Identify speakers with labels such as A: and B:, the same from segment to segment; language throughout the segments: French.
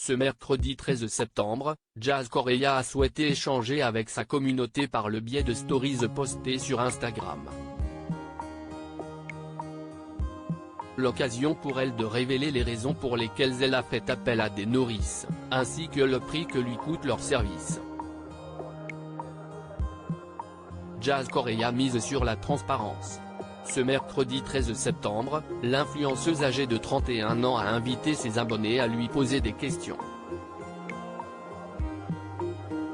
A: Ce mercredi 13 septembre, Jazz Correia a souhaité échanger avec sa communauté par le biais de stories postées sur Instagram. L'occasion pour elle de révéler les raisons pour lesquelles elle a fait appel à des nourrices, ainsi que le prix que lui coûte leur service. Jazz Correia mise sur la transparence. Ce mercredi 13 septembre, l'influenceuse âgée de 31 ans a invité ses abonnés à lui poser des questions.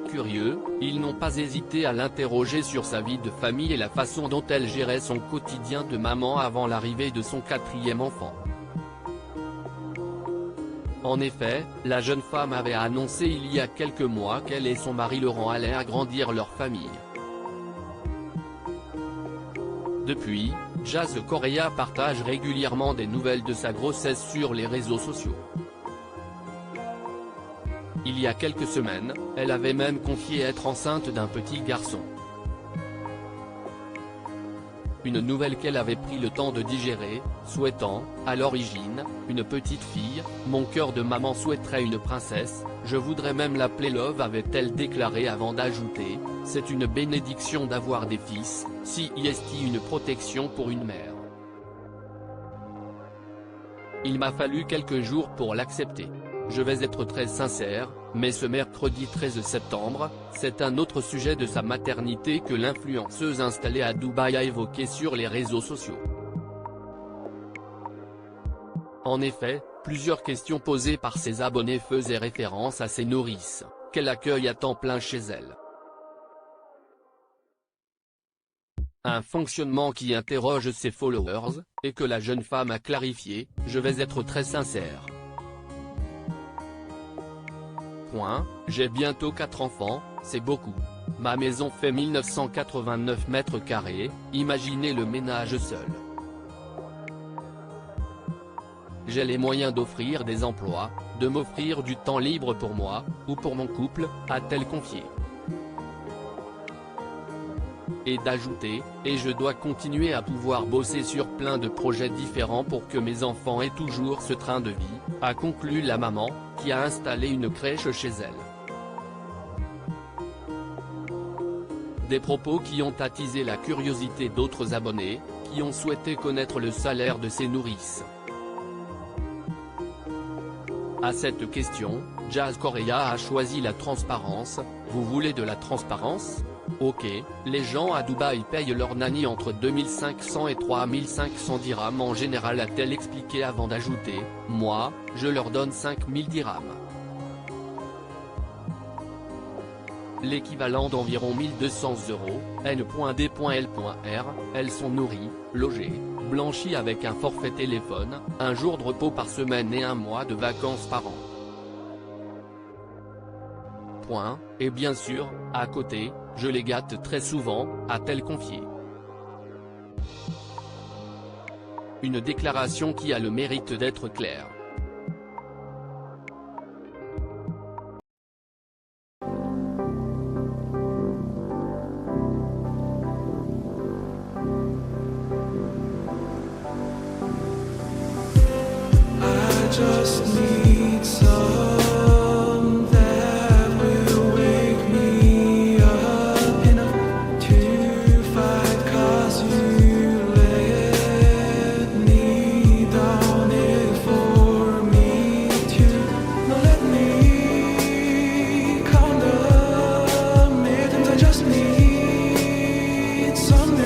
A: Curieux, ils n'ont pas hésité à l'interroger sur sa vie de famille et la façon dont elle gérait son quotidien de maman avant l'arrivée de son 4e enfant. En effet, la jeune femme avait annoncé il y a quelques mois qu'elle et son mari Laurent allaient agrandir leur famille. Depuis, Jazz Correia partage régulièrement des nouvelles de sa grossesse sur les réseaux sociaux. Il y a quelques semaines, elle avait même confié être enceinte d'un petit garçon. Une nouvelle qu'elle avait pris le temps de digérer, souhaitant, à l'origine, une petite fille. « Mon cœur de maman souhaiterait une princesse, je voudrais même l'appeler Love », avait-elle déclaré avant d'ajouter « C'est une bénédiction d'avoir des fils, si est une protection pour une mère. Il m'a fallu quelques jours pour l'accepter. Je vais être très sincère, mais ce mercredi 13 septembre, c'est un autre sujet de sa maternité que l'influenceuse installée à Dubaï a évoqué sur les réseaux sociaux. En effet, plusieurs questions posées par ses abonnés faisaient référence à ses nourrices, qu'elle accueille à temps plein chez elle. Un fonctionnement qui interroge ses followers, et que la jeune femme a clarifié « Je vais être très sincère. J'ai bientôt 4 enfants, c'est beaucoup. Ma maison fait 1989 mètres carrés, imaginez le ménage seul. J'ai les moyens d'offrir des emplois, de m'offrir du temps libre pour moi, ou pour mon couple », a-t-elle confié. Et d'ajouter « Et je dois continuer à pouvoir bosser sur plein de projets différents pour que mes enfants aient toujours ce train de vie », a conclu la maman, qui a installé une crèche chez elle. Des propos qui ont attisé la curiosité d'autres abonnés, qui ont souhaité connaître le salaire de ses nourrices. À cette question, Jazz Correia a choisi la transparence. « Vous voulez de la transparence ? Ok, les gens à Dubaï payent leur nanny entre 2500 et 3500 dirhams en général », a-t-elle expliqué avant d'ajouter « Moi, je leur donne 5000 dirhams. L'équivalent d'environ 1200 €, n.d.l.r, elles sont nourries, logées, blanchies avec un forfait téléphone, un jour de repos par semaine et un mois de vacances par an. Et bien sûr, à côté, je les gâte très souvent », a-t-elle confié. Une déclaration qui a le mérite d'être claire.
B: Just need some that will wake me up enough to fight, 'cause you let me down it for me to not let me condemn it, and I just need some